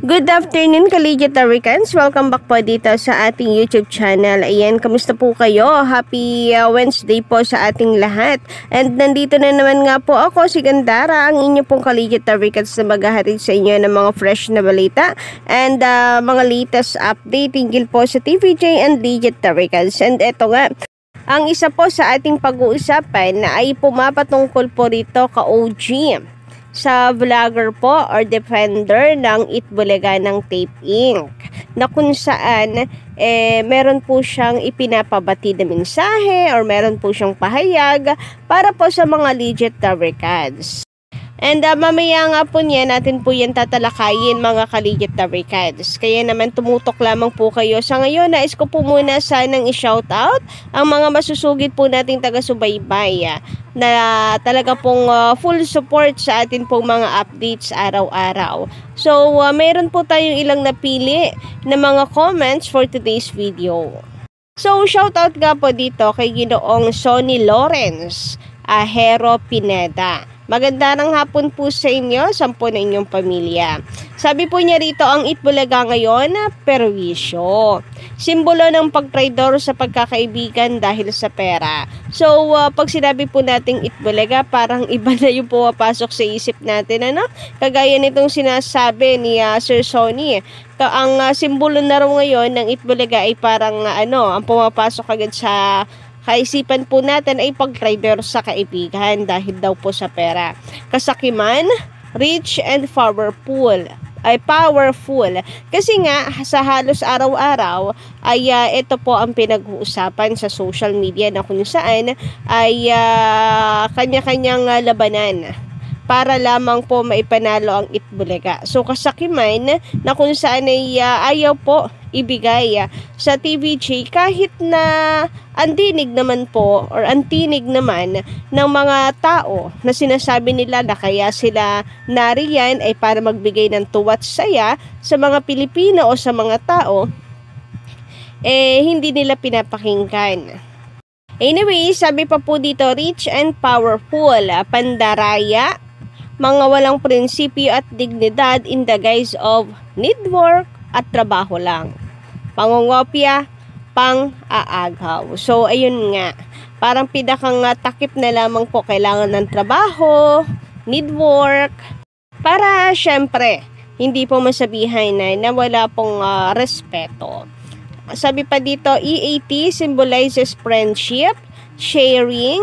Good afternoon, Kaligitarians. Welcome back po dito sa ating YouTube channel. Ayan, kamusta po kayo? Happy Wednesday po sa ating lahat. And nandito na naman nga po ako, si Gandara, ang inyo pong Kaligitarians na maghahatid sa inyo ng mga fresh na balita and mga latest update tingil po sa TVJ and Ligitarians. And eto nga, ang isa po sa ating pag-uusapan na ay pumapatungkol po rito ka-OG sa vlogger po or defender ng Itbulaga ng Tape Inc. na kung saan meron po siyang ipinapabati na mensahe or meron po siyang pahayag para po sa mga legit Tarikads. And mamaya nga po niya natin po yan tatalakayin mga kaligit Tarikads. Kaya naman tumutok lamang po kayo. Sa ngayon, nais ko po muna sanang i-shoutout ang mga masusugid po nating taga-subaybay na talaga pong full support sa atin pong mga updates araw-araw. So, mayroon po tayong ilang napili na mga comments for today's video. So, shoutout nga po dito kay Ginoong Sonny Lawrence Ahero Pineda. Magandang hapon po sa inyo, sampo na inyong pamilya. Sabi po niya rito, ang Itbulaga ngayon, perwisyo. Simbolo ng pagtraidor sa pagkakaibigan dahil sa pera. So, pag sinabi po nating Itbulaga, parang iba na yung pumapasok sa isip natin, ano? Kagaya nitong sinasabi ni Sir Sonny. Ang simbolo na raw ngayon ng Itbulaga ay parang, ang pumapasok agad sa kaisipan po natin ay pag-trader sa kaibigan dahil daw po sa pera. Kasakiman, rich and powerful. Kasi nga, sa halos araw-araw, ay ito po ang pinag-uusapan sa social media na kung saan ay kanya-kanyang labanan para lamang po maipanalo ang Itbulaga. So, kasakiman na kung saan ay ayaw po ibigay sa TVJ kahit na ang tinig naman po or ang tinig naman ng mga tao na sinasabi nila na kaya sila nariyan ay para magbigay ng tuwat saya sa mga Pilipino o sa mga tao, hindi nila pinapakinggan. Anyway, sabi pa po dito, rich and powerful, pandaraya, mga walang prinsipyo at dignidad in the guise of need work at trabaho lang. Pangungopya, pang-aagaw. So, ayun nga. Parang pinakang takip na lamang po kailangan ng trabaho, need work, para syempre, hindi po masabihan na wala pong respeto. Sabi pa dito, EAT symbolizes friendship, sharing,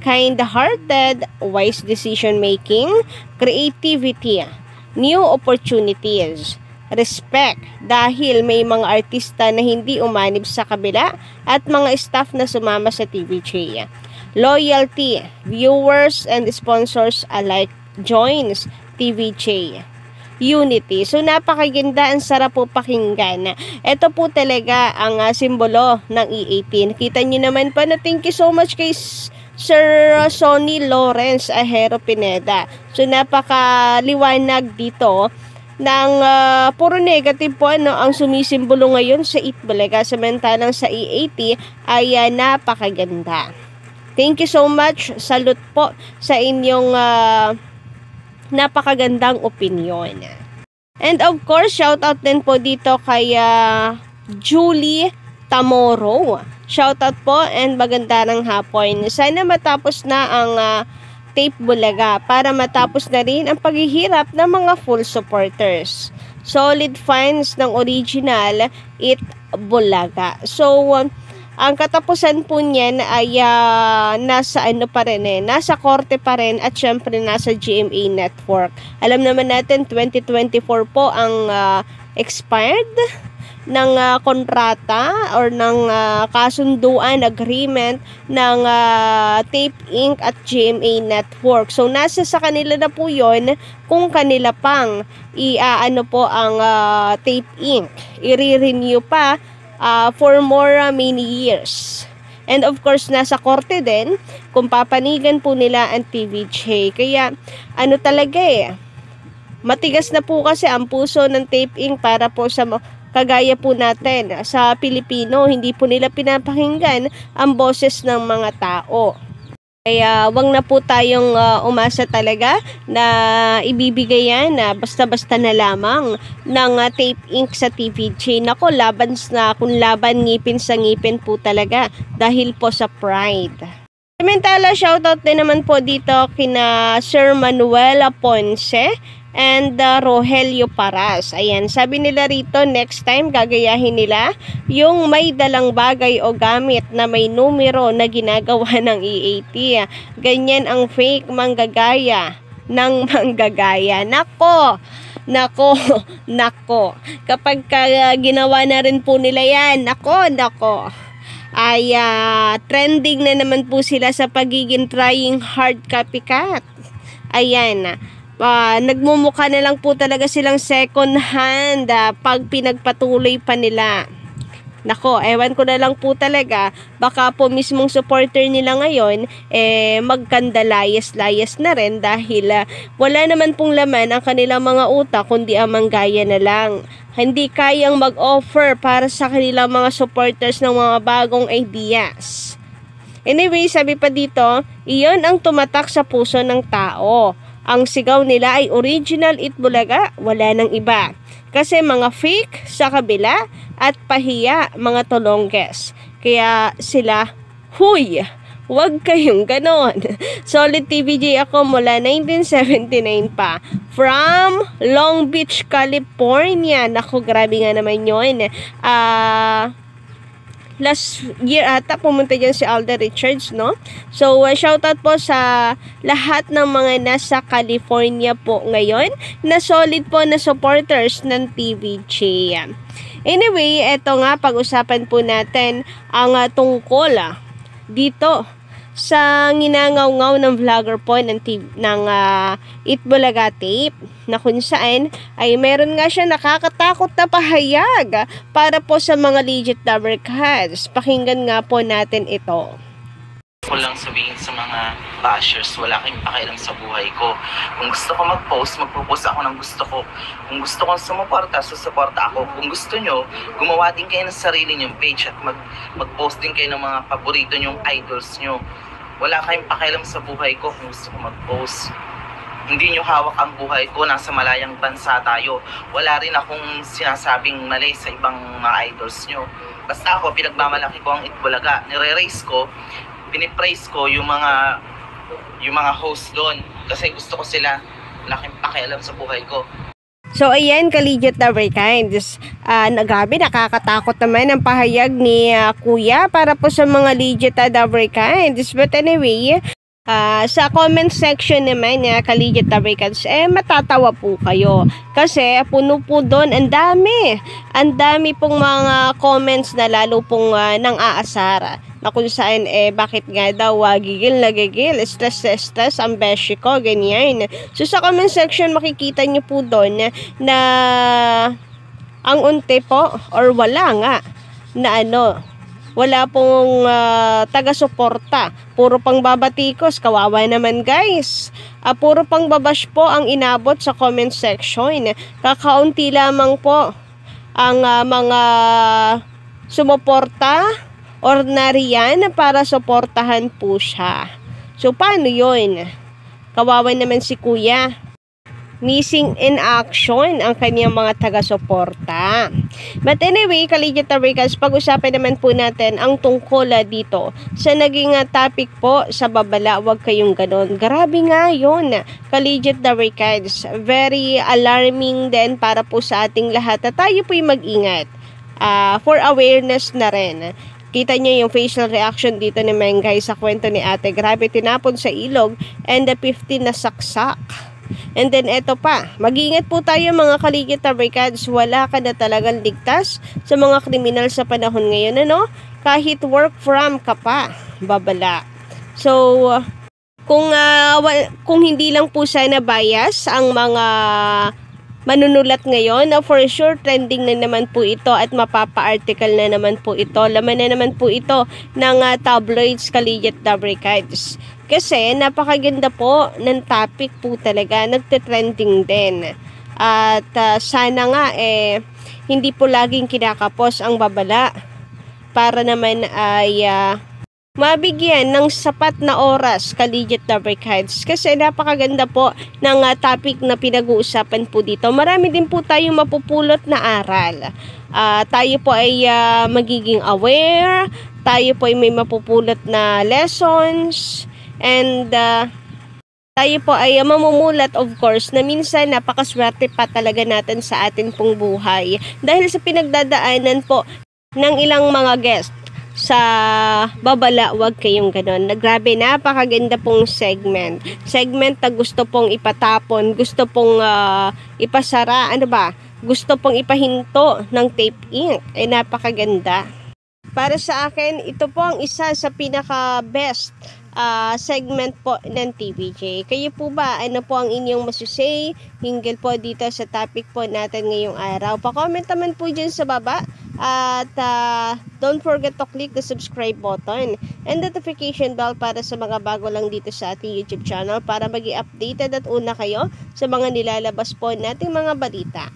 kind-hearted, wise decision-making, creativity, new opportunities, respect dahil may mga artista na hindi umanib sa kabila at mga staff na sumama sa TVJ. Loyalty, viewers and sponsors alike joins TVJ. Unity. So, napakaganda, ang sarap po pakinggan. Ito po talaga ang simbolo ng E18. Kita nyo naman po na thank you so much kay Sir Sonny Lawrence Ahero Pineda. So, napakaliwanag dito ng puro negative po ang sumisimbolo ngayon sa Itbulaga, samantalang sa E80 ay napakaganda. Thank you so much. Salute po sa inyong napakagandang opinion. And of course, shout out din po dito kay Julie Tamoro. Shout out po and maganda ng hapon. Sana matapos na ang Tape Bulaga para matapos na rin ang paghihirap ng mga full supporters. Solid fans ng original Itbulaga. So, ang katapusan po niyan ay nasa nasa korte pa rin at syempre nasa GMA Network. Alam naman natin 2024 po ang expired ng kontrata or ng kasunduan, agreement ng Tape Inc. at GMA Network. So, nasa sa kanila na po yon kung kanila pang po ang Tape Inc. I-renew pa for more many years. And of course, nasa korte din kung papanigan po nila ang TVJ. Kaya, talaga matigas na po kasi ang puso ng Tape Inc. para po sa kagaya po natin sa Pilipino, hindi po nila pinapakinggan ang boses ng mga tao. Kaya wag na po tayong umasa talaga na ibibigay yan na basta-basta na lamang ng tape ink sa TVJ. Nako, laban na kung laban ngipin sa ngipin po talaga dahil po sa pride. Samantala, shoutout din naman po dito kina Sir Manuel Ponce and Rogelio Paras. Ayan, sabi nila rito, next time gagayahin nila yung may dalang bagay o gamit na may numero na ginagawa ng EAT. Ganyan ang fake manggagaya ng manggagaya. Nako! Nako, nako. Kapag ginawa na rin po nila yan, nako. Ay trending na naman po sila sa pagiging trying hard copycat. Ayan, nagmumukha na lang po talaga silang second hand pag pinagpatuloy pa nila. Nako, ewan ko na lang po talaga, baka po mismong supporter nila ngayon magkandalayas-layas na rin dahil wala naman pong laman ang kanilang mga utak kundi ang manggaya na lang. Hindi kayang mag-offer para sa kanilang mga supporters ng mga bagong ideas. Anyway, sabi pa dito, iyon ang tumatak sa puso ng tao. Ang sigaw nila ay original Itbulaga, wala nang iba. Kasi mga fake sa kabila at pahiya mga tolongges. Kaya sila, huy, wag kayong ganon. Solid TVJ ako mula 1979 pa. From Long Beach, California. Naku, grabe nga naman yun. Last year ata pumunta dyan si Alda Richards, no? So shoutout po sa lahat ng mga nasa California po ngayon na solid po na supporters ng TVJ. Anyway, eto nga, pag-usapan po natin ang tungkol dito sa nginangaw-ngaw ng vlogger po ng Itbulaga tape na kung saan ay meron nga siya nakakatakot na pahayag para po sa mga legit lover cards. Pakinggan nga po natin ito. Ko lang sabihin sa mga bashers, wala kayong pakialam sa buhay ko. Kung gusto ko mag-post, magpo-post ako ng gusto ko. Kung gusto ko sumuporta, susuporta ako. Kung gusto nyo, gumawa din kayo ng sarili nyong page at mag-post din kayo ng mga paborito nyong idols nyo. Wala kayong pakialam sa buhay ko kung gusto ko mag-post. Hindi nyo hawak ang buhay ko, nasa malayang bansa tayo. Wala rin akong sinasabing mali sa ibang mga idols nyo. Basta ako, pinagmamalaki ko ang Itbulaga. Nire-raise ko, pinipraise ko yung mga host doon kasi gusto ko sila, laking pakialam sa buhay ko. So ayan, ka-legit lover kinds, grabe, nakakatakot naman ang pahayag ni Kuya para po sa mga legit lover kinds. But anyway, sa comment section naman niya, ka-legit lover kinds, matatawa po kayo kasi puno po doon, ang dami pong mga comments na lalo pong nang aasara na kung saan bakit nga daw gigil na gigil, stress ang beshi ko, ganyan. So sa comment section makikita nyo po doon na ang unti po or wala nga na wala pong taga-suporta, puro pang babatikos, kawawa naman guys. Puro pang babash po ang inabot sa comment section. Kakaunti lamang po ang mga sumuporta or nariyan para suportahan po siya. So paano yun? Kawawa naman si Kuya. Missing in action ang kanyang mga taga-suporta. But anyway, ka-legit lover, pag-usapan naman po natin ang tungkol dito sa naging topic po sa babala, wag kayong ganon. Grabe nga yun, ka-legit lover, very alarming din para po sa ating lahat na tayo po'y mag-ingat for awareness na rin. Kita niyo yung facial reaction dito ni Mengay sa kwento ni ate. Grabe, tinapon sa ilog and the 15 na saksak. And then eto pa, mag-iingat po tayo mga ka-legit lover, wala ka na talagang ligtas sa mga kriminal sa panahon ngayon, kahit work from ka pa, babala. So kung hindi lang po sana bias ang mga manunulat ngayon, for sure trending na naman po ito at mapapa-article na naman po ito. Laman na naman po ito ng tabloids, ka-legit lover. Kasi napakaganda po ng topic po talaga, nagte-trending din. At sana nga hindi po laging kinakapos ang babala para naman ay mabigyan ng sapat na oras ka-legit lover cards kasi napakaganda po ng topic na pinag-uusapan po dito. Marami din po tayong mapupulot na aral. Tayo po ay magiging aware, tayo po ay may mapupulot na lessons, and tayo po ay mamumulat of course na minsan napakaswerte pa talaga natin sa atin pong buhay dahil sa pinagdadaanan po ng ilang mga guest sa babala. Wag kayong ganon. Grabe, napakaganda pong segment na gusto pong ipatapon, gusto pong ipasara, gusto pong ipahinto ng tape ink. Napakaganda. Para sa akin, ito po ang isa sa pinaka best segment po ng TVJ. Kayo po ba, ano po ang inyong masusay hinggil po dito sa topic po natin ngayong araw? Pa-comment naman po dyan sa baba. At don't forget to click the subscribe button and notification bell para sa mga bago lang dito sa ating YouTube channel para magi updated at una kayo sa mga nilalabas po nating mga balita.